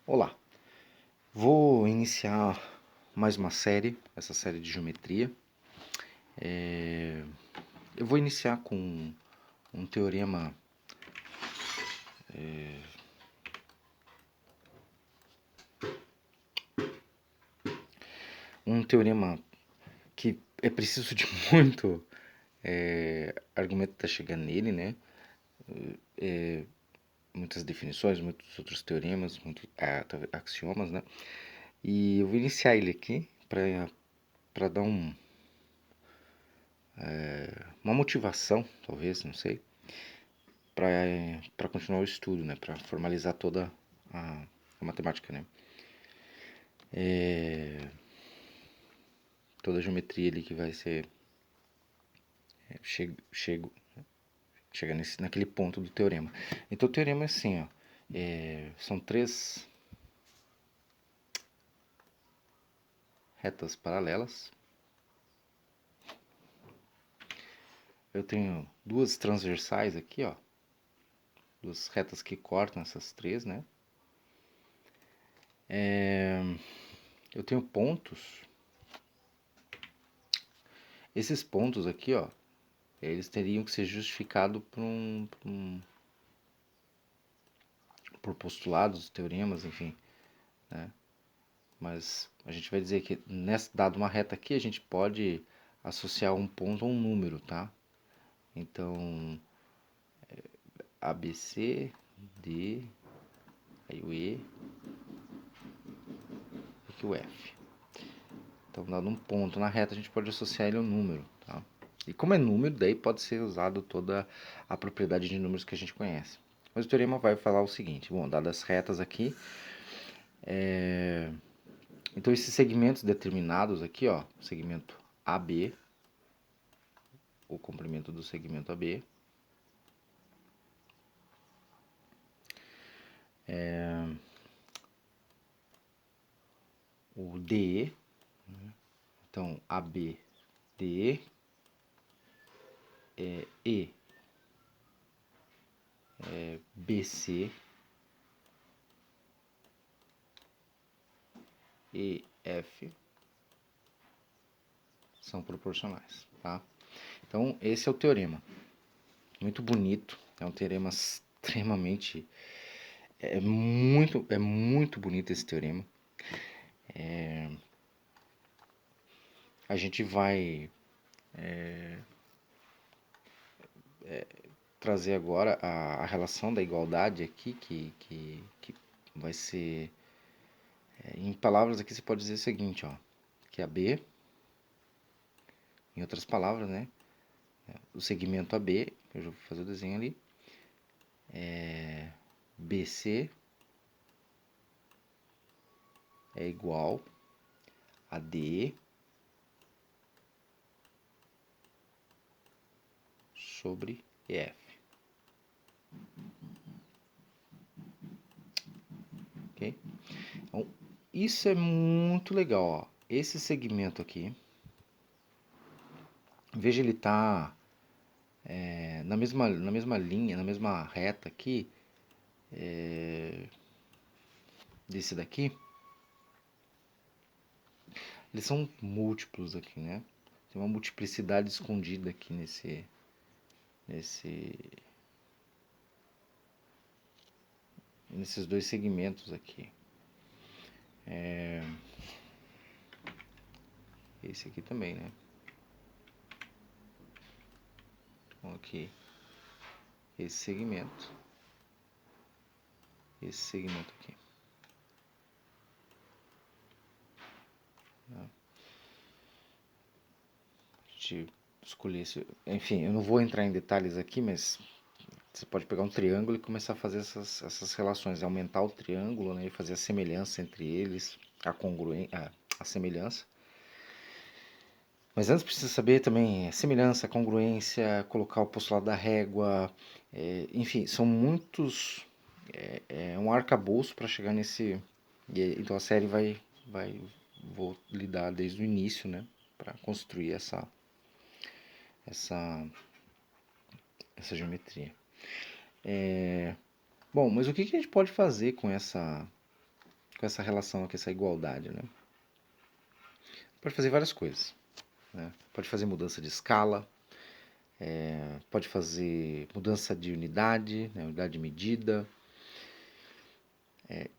Olá, vou iniciar mais uma série, essa série de geometria. Eu vou iniciar com um teorema um teorema que é preciso de muito argumento para chegar nele, né? Muitas definições, muitos outros teoremas, muitos axiomas, né? E eu vou iniciar ele aqui para dar uma motivação, talvez, não sei, para continuar o estudo, né? Para formalizar toda a matemática, né? Toda a geometria ali que vai ser chega naquele ponto do teorema. Então o teorema é assim, ó, são três retas paralelas. Eu tenho duas transversais aqui, ó, duas retas que cortam essas três, né? Eu tenho pontos. Esses pontos aqui, ó, eles teriam que ser justificados por postulados, teoremas, enfim, né? Mas a gente vai dizer que dado uma reta aqui, a gente pode associar um ponto a um número, tá? Então, ABC, D, aí o E, aqui o F. Então, dado um ponto na reta, a gente pode associar ele a um número, tá? E como é número, daí pode ser usado toda a propriedade de números que a gente conhece. Mas o teorema vai falar o seguinte, bom, dadas as retas aqui, então esses segmentos determinados aqui, ó, segmento AB, o comprimento do segmento AB, o DE, então AB, DE, E, BC, EF são proporcionais, tá? Então esse é o teorema. Muito bonito, é um teorema extremamente muito bonito esse teorema. A gente vai trazer agora a relação da igualdade aqui, que vai ser em palavras aqui você pode dizer o seguinte, ó, que a B, em outras palavras, né, o segmento AB, eu já vou fazer o desenho ali, BC é igual a D sobre EF. Ok? Então, isso é muito legal, ó. Esse segmento aqui, veja ele tá na mesma linha, na mesma reta aqui, desse daqui, eles são múltiplos aqui, né? Tem uma multiplicidade escondida aqui nesse, nesses dois segmentos aqui. Esse aqui também, né? Então aqui, esse segmento aqui. A gente escolher esse... Enfim, eu não vou entrar em detalhes aqui, mas você pode pegar um triângulo e começar a fazer essas relações, aumentar o triângulo, né, e fazer a semelhança entre eles, a semelhança. Mas antes precisa saber também a semelhança, a congruência, colocar o postulado da régua, enfim, são muitos, é um arcabouço para chegar nesse, então a série vou lidar desde o início, né, para construir essa, essa geometria. Bom, mas o que a gente pode fazer com com essa relação aqui, essa igualdade, né? Pode fazer várias coisas, né? Pode fazer mudança de escala, pode fazer mudança de unidade, né? Unidade de medida.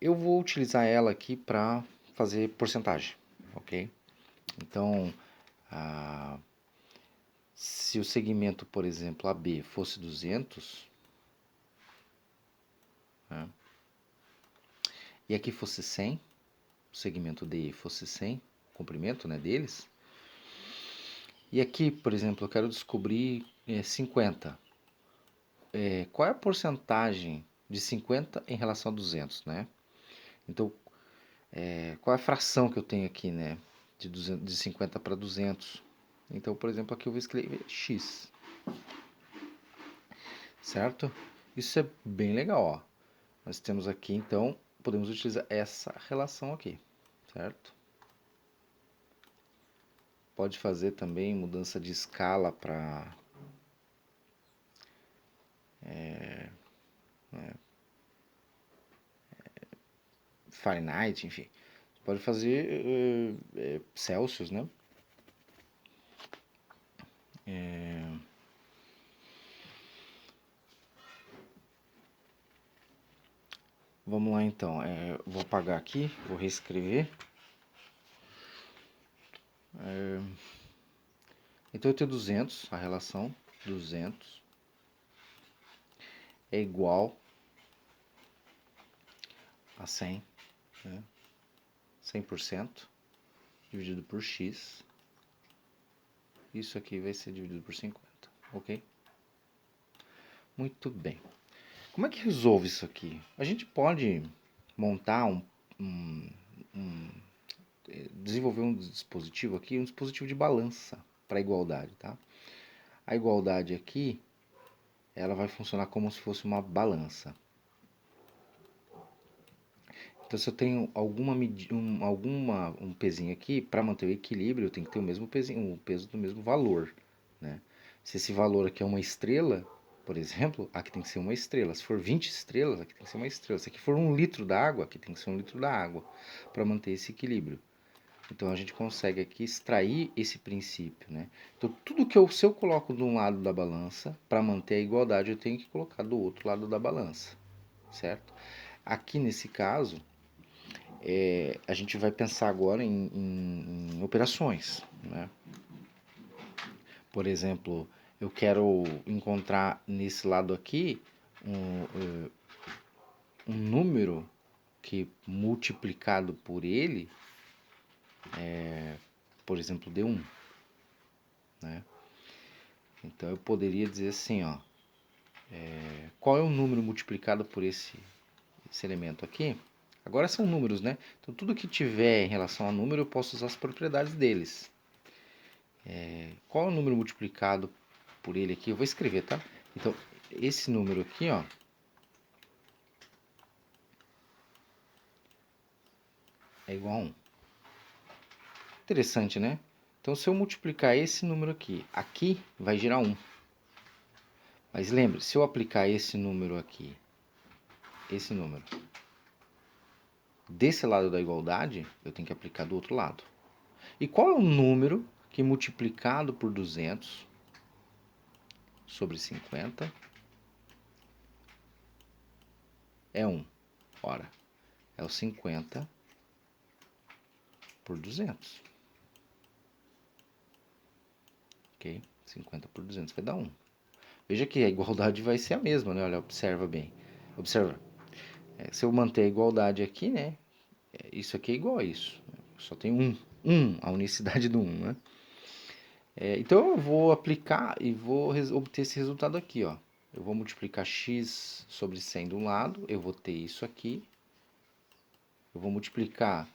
Eu vou utilizar ela aqui para fazer porcentagem, ok? Então, se o segmento, por exemplo, AB fosse 200, né? E aqui fosse 100, o segmento DE fosse 100, o comprimento, né, deles. E aqui, por exemplo, eu quero descobrir 50. Qual é a porcentagem de 50 em relação a 200, né? Então, qual é a fração que eu tenho aqui, né? De 50 para 200. Então, por exemplo, aqui eu vou escrever X. Certo? Isso é bem legal, ó. Nós temos aqui, então, podemos utilizar essa relação aqui, certo? Pode fazer também mudança de escala para Fahrenheit, enfim. Pode fazer Celsius, né? Vamos lá então. Vou apagar aqui, vou reescrever. Então eu tenho 200, a relação 200 é igual a 100, né? 100% dividido por x. Isso aqui vai ser dividido por 50, ok? Muito bem. Como é que resolve isso aqui? A gente pode montar desenvolver um dispositivo aqui, um dispositivo de balança para igualdade, tá? A igualdade aqui, ela vai funcionar como se fosse uma balança. Então, se eu tenho um pezinho aqui, para manter o equilíbrio, eu tenho que ter o mesmo pezinho, o peso do mesmo valor, né? Se esse valor aqui é uma estrela, por exemplo, aqui tem que ser uma estrela. Se for 20 estrelas, aqui tem que ser uma estrela. Se aqui for 1 litro d'água, aqui tem que ser 1 litro d'água, para manter esse equilíbrio. Então, a gente consegue aqui extrair esse princípio, né? Então, se eu coloco de um lado da balança, para manter a igualdade, eu tenho que colocar do outro lado da balança, certo? Aqui, nesse caso, a gente vai pensar agora em operações, né? Por exemplo, eu quero encontrar nesse lado aqui um número que multiplicado por ele, por exemplo, dê 1, né? Então eu poderia dizer assim, ó, qual é o número multiplicado por esse elemento aqui? Agora são números, né? Então tudo que tiver em relação a número eu posso usar as propriedades deles. Qual é o número multiplicado por ele aqui? Eu vou escrever, tá? Então, esse número aqui, ó, é igual a 1. Interessante, né? Então, se eu multiplicar esse número aqui, aqui vai gerar 1. Mas lembre, se eu aplicar esse número aqui, esse número, desse lado da igualdade, eu tenho que aplicar do outro lado. E qual é o número que multiplicado por 200 sobre 50 é 1? Ora, é o 50 por 200. Ok? 50 por 200 vai dar 1. Veja que a igualdade vai ser a mesma, né? Olha, observa bem. Observa. Se eu manter a igualdade aqui, né? Isso aqui é igual a isso. Só tem 1. 1, a unicidade do 1, né? Então eu vou aplicar e vou obter esse resultado aqui, ó. Eu vou multiplicar x sobre 100 de um lado, eu vou ter isso aqui. Eu vou multiplicar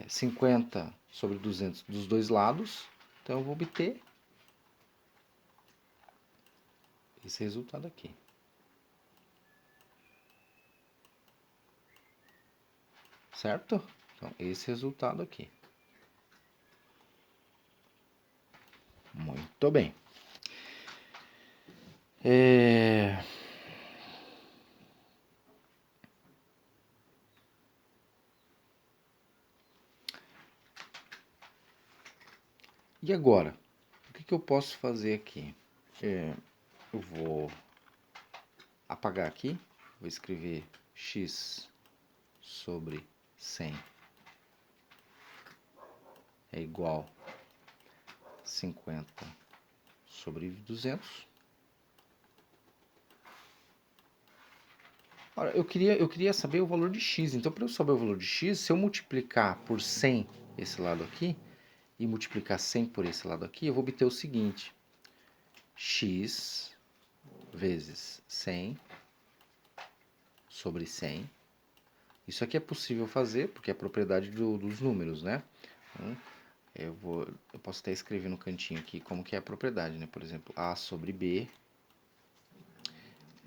50 sobre 200 dos dois lados. Então eu vou obter esse resultado aqui. Certo? Então, esse resultado aqui. Muito bem. E agora? O que eu posso fazer aqui? Eu vou apagar aqui, vou escrever x sobre 100 é igual a 50 sobre 200. Ora, eu queria saber o valor de x. Então, para eu saber o valor de x, se eu multiplicar por 100 esse lado aqui e multiplicar 100 por esse lado aqui, eu vou obter o seguinte: x vezes 100 sobre 100. Isso aqui é possível fazer, porque é a propriedade dos números, né? Então, eu posso até escrever no cantinho aqui como que é a propriedade, né? Por exemplo, a sobre b,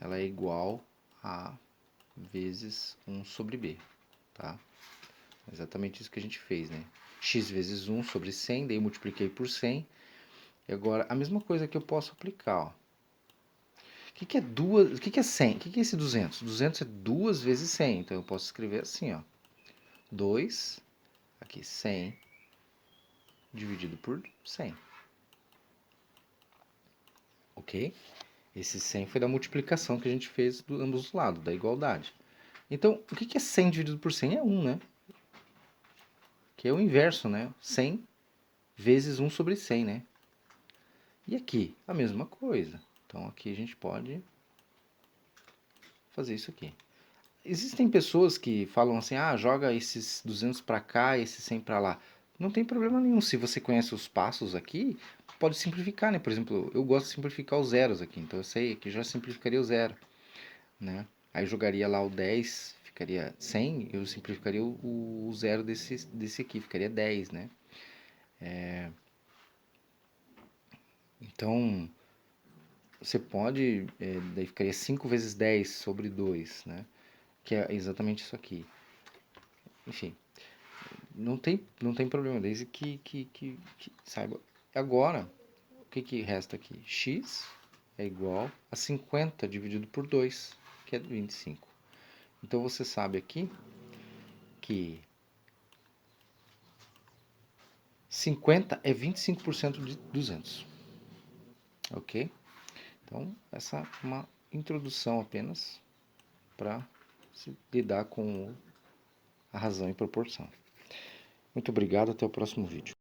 ela é igual a vezes 1 sobre b, tá? Exatamente isso que a gente fez, né? X vezes 1 sobre 100, daí eu multipliquei por 100. E agora, a mesma coisa que eu posso aplicar, ó. O que é 100? O que é esse 200? 200 é 2 vezes 100, então eu posso escrever assim, ó. 2, aqui 100, dividido por 100. Ok? Esse 100 foi da multiplicação que a gente fez do ambos os lados, da igualdade. Então, o que é 100 dividido por 100? É 1, né? Que é o inverso, né? 100 vezes 1 sobre 100, né? E aqui, a mesma coisa. Então, aqui a gente pode fazer isso aqui. Existem pessoas que falam assim, ah, joga esses 200 para cá, esses 100 para lá. Não tem problema nenhum. Se você conhece os passos aqui, pode simplificar, né? Por exemplo, eu gosto de simplificar os zeros aqui. Então, eu sei que já simplificaria o zero, né? Aí jogaria lá o 10, ficaria 100, eu simplificaria o zero desse aqui, ficaria 10, né? Então, você pode, daí ficaria 5 vezes 10 sobre 2, né? Que é exatamente isso aqui. Enfim, não tem problema, desde que saiba. Agora, o que resta aqui? X é igual a 50 dividido por 2, que é 25. Então, você sabe aqui que 50 é 25% de 200. Ok? Então, essa é uma introdução apenas para lidar com a razão e proporção. Muito obrigado, até o próximo vídeo.